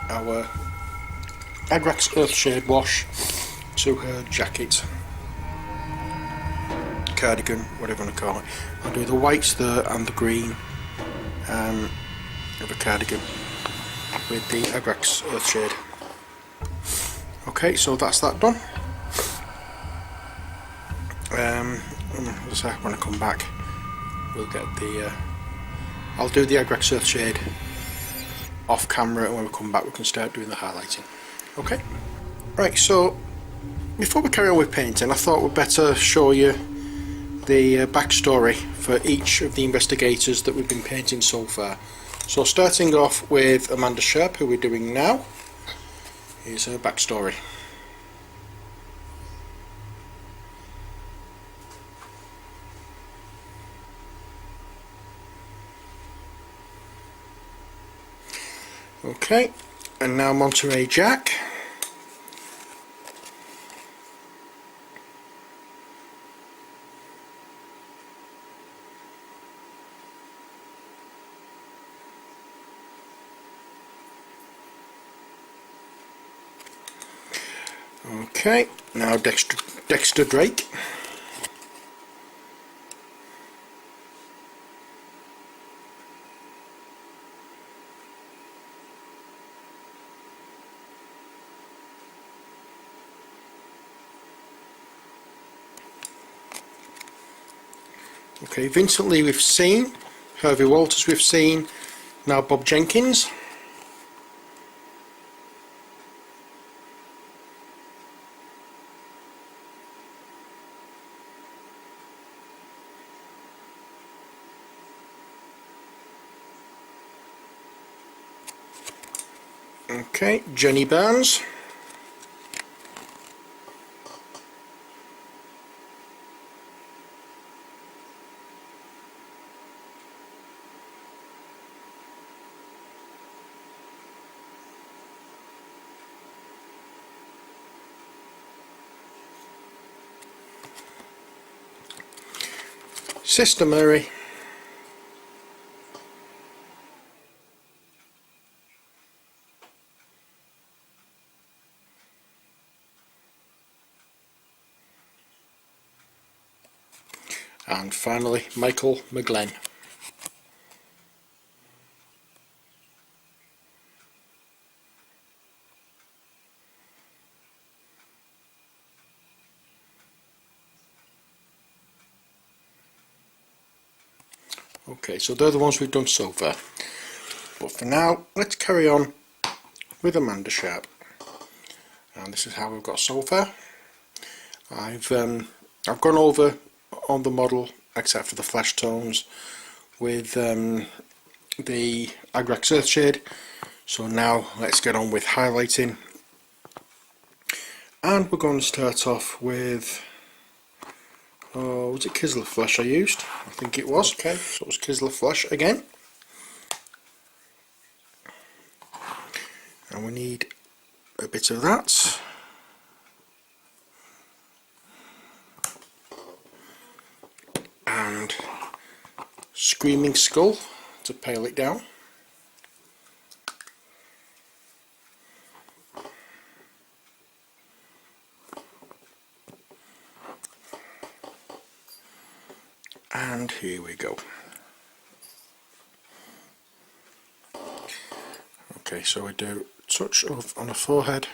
our Agrax Earthshade wash to her jacket, cardigan, whatever you want to call it. I'll do the whites there and the green of a cardigan with the Agrax Earthshade. Okay, so that's that done. When I come back, we'll get the I'll do the Agrax Earthshade off camera, and when we come back we can start doing the highlighting. Okay, right, so before we carry on with painting, I thought we'd better show you the backstory for each of the investigators that we've been painting so far. So starting off with Amanda Sharpe, who we're doing now, here's her backstory. Okay, and now Monterey Jack. Okay, now Dexter Drake. Okay, Vincent Lee we've seen, Hervey Walters we've seen, now Bob Jenkins. Okay, Jenny Barnes. Sister Mary. And finally Michael McGlenn. Okay, so they're the ones we've done so far. But for now, let's carry on with Amanda Sharpe. And this is how we've got so far. I've gone over on the model, except for the flash tones, with the Agrax Earthshade. So now let's get on with highlighting. And we're going to start off with, was it Kisler Flesh I used? I think it was. Okay, so it was Kisler Flesh again. And we need a bit of that. And Screaming Skull to pale it down. And here we go. Okay, so we do a touch of on the forehead,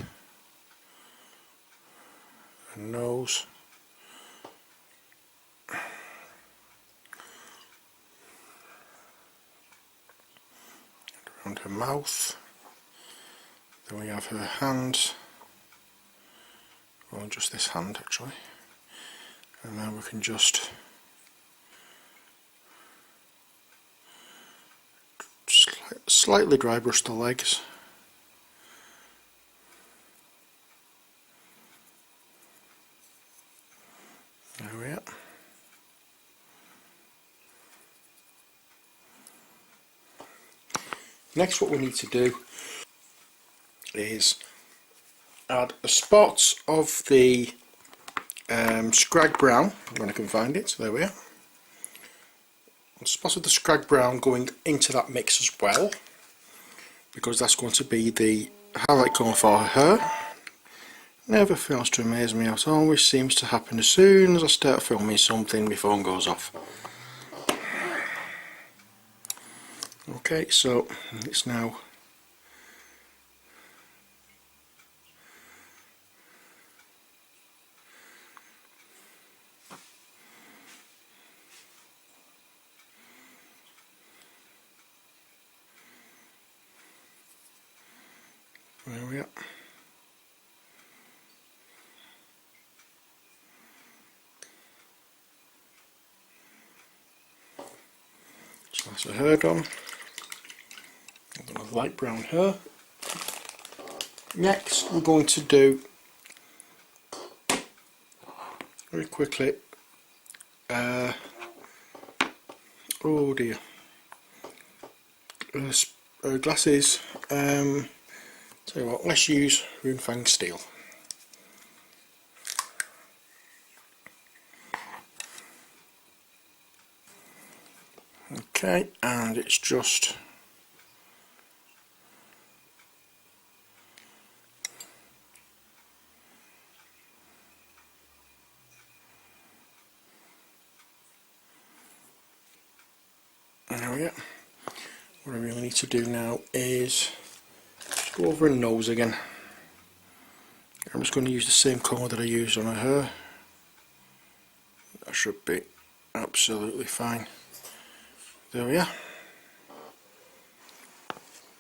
a nose, around her mouth, then we have her hands, well just this hand actually, and now we can just slightly dry brush the legs. There we are. Next, what we need to do is add a spot of the Scrag Brown, when I can find it, so there we are. A spot of the Scrag Brown going into that mix as well, because that's going to be the highlight colour for her. Never fails to amaze me how it always seems to happen as soon as I start filming something, my phone goes off. Okay, so it's now there we are. So that's her hair done. I've done a light brown hair. Next we're going to do, very quickly, oh dear, glasses. Tell you what, let's use Runefang Steel. Okay, and it's just there we are. What I really need to do now is just go over her nose again. I'm just going to use the same colour that I used on her hair. That should be absolutely fine. There we are.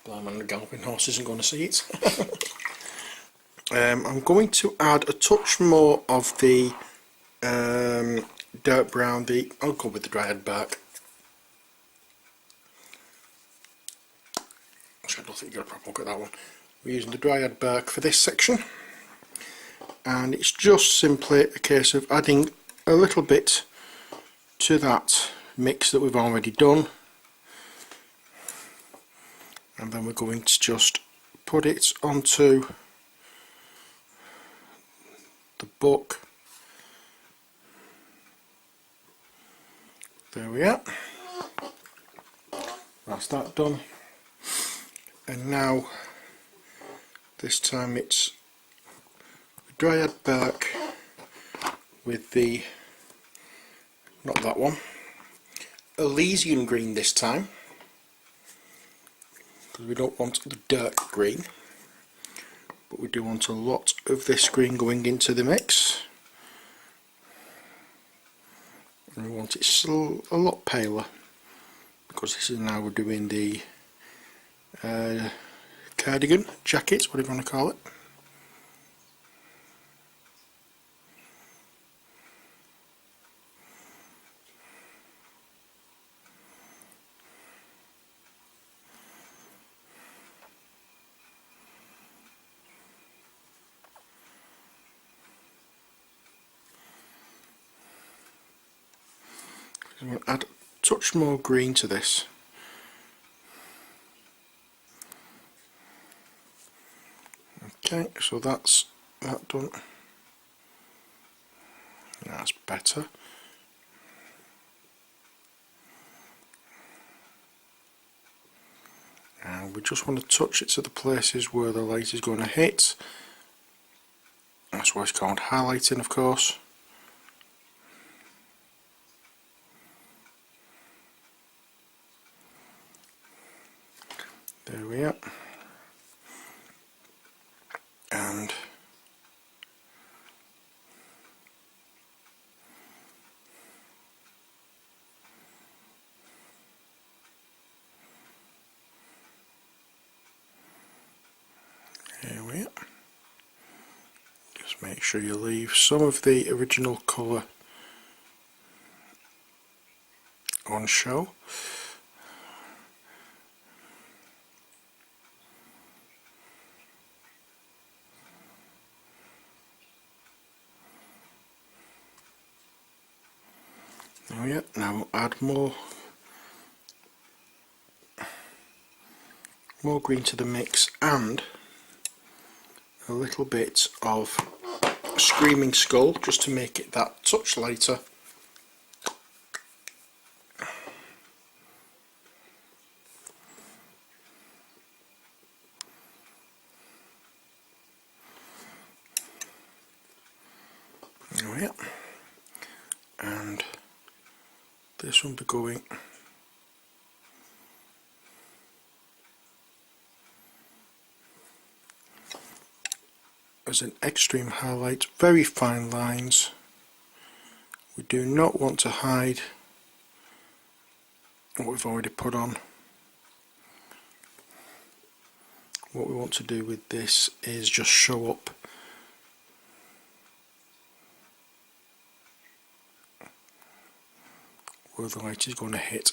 Blimey, the galloping horse isn't going to see it. I'm going to add a touch more of the dirt brown. I'll go with the dryad bark. Actually, I don't think you got a proper look at that one. We're using the dryad bark for this section, and it's just simply a case of adding a little bit to that mix that we've already done, and then we're going to just put it onto the book. There we are. That's that done. And now this time it's the dryad bark with the, not that one, Elysian green this time, because we don't want the dirt green, but we do want a lot of this green going into the mix, and we want it a lot paler, because this is now we're doing the cardigan, jacket, whatever you want to call it. I'm going to add a touch more green to this. Okay, so that's that done. That's better. And we just want to touch it to the places where the light is going to hit. That's why it's called highlighting, of course. There we are. And here we are. Just make sure you leave some of the original colour on show. There we are. Now we'll add more green to the mix and a little bit of Screaming Skull just to make it that touch lighter. this one be going as an extreme highlight, very fine lines. We do not want to hide what we've already put on. What we want to do with this is just show up where the light is going to hit.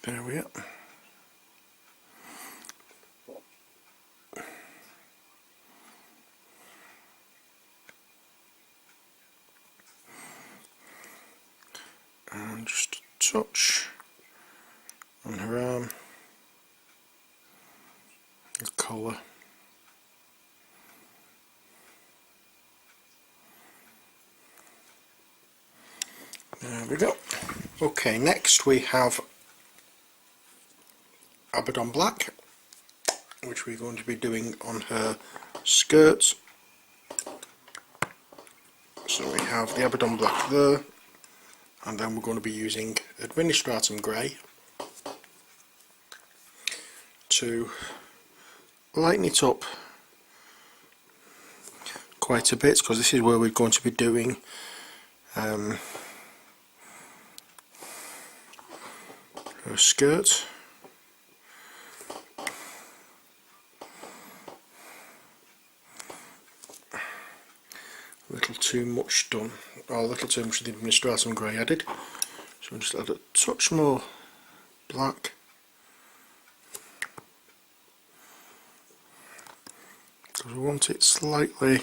There we are. And just a touch on her arm, the collar. There we go. Okay, next we have Abaddon Black, which we're going to be doing on her skirts. So we have the Abaddon Black there, and then we're going to be using Administratum Grey to lighten it up quite a bit, because this is where we're going to be doing her skirt. A little too much done, or a little too much of the Administratum Grey added, so we'll just add a touch more black. Because we want it slightly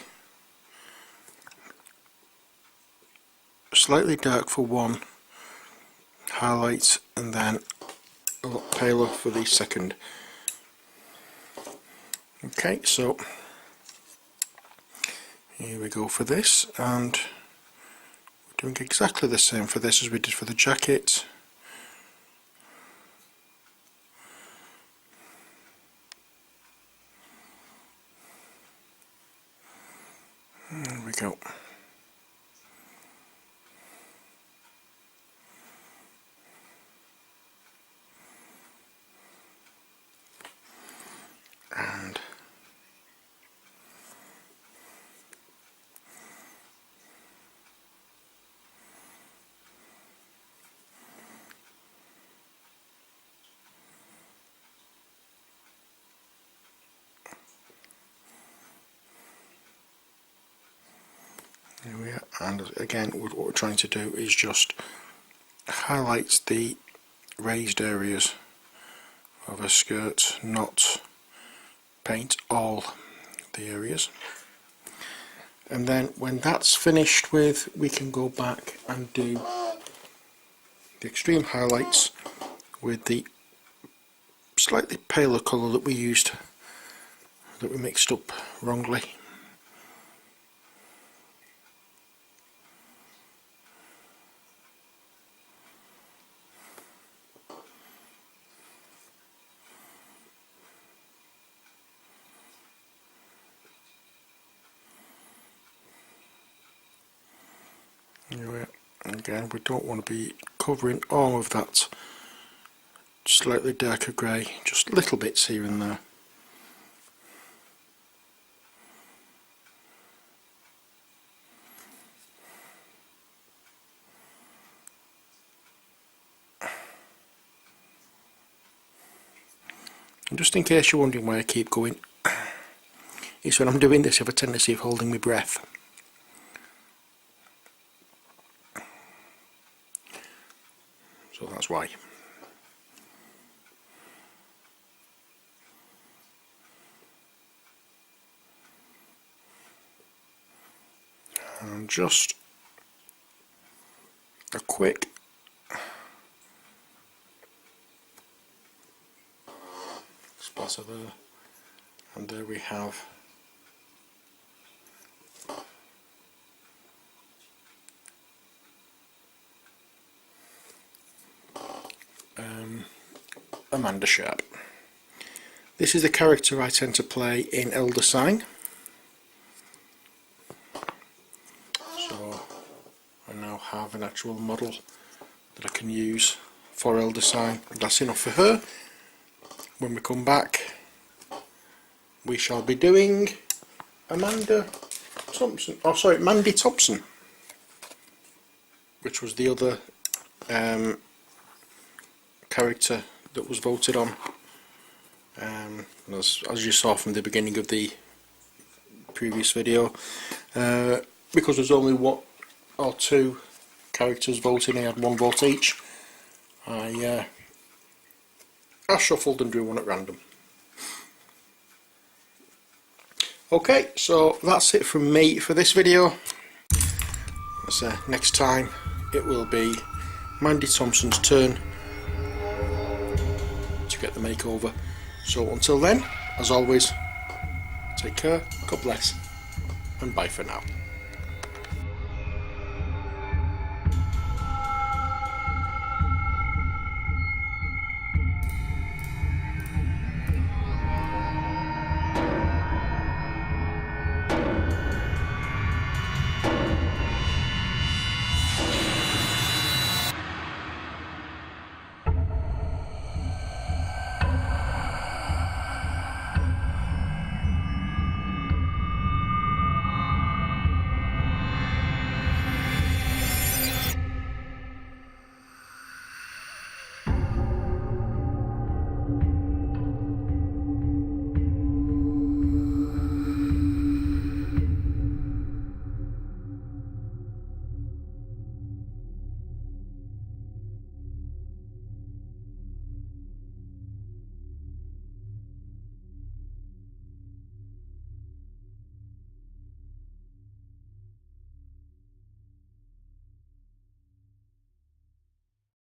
dark for one highlight, and then a lot paler for the second. Okay, so here we go for this, and we're doing exactly the same for this as we did for the jacket. There we go. And there we are. And again, what we're trying to do is just highlight the raised areas of a skirt, not paint all the areas. And then when that's finished with, we can go back and do the extreme highlights with the slightly paler colour that we used, that we mixed up wrongly. Anyway, again, we don't want to be covering all of that slightly darker grey, just little bits here and there. And just in case you're wondering why I keep going, it's when I'm doing this I have a tendency of holding my breath. So that's why. And just a quick splatter there, and there we have Amanda Sharpe. This is the character I tend to play in Elder Sign. So I now have have an actual model that I can use for Elder Sign. That's enough for her. When we come back, we shall be doing Amanda Thompson, oh sorry, Mandy Thompson, which was the other character that was voted on. As you saw from the beginning of the previous video, because there's only one or two characters voting, I had one vote each. I shuffled and drew one at random. Okay, so that's it from me for this video. Next time it will be Mandy Thompson's turn to get the makeover. So until then, as always, take care, God bless, and bye for now.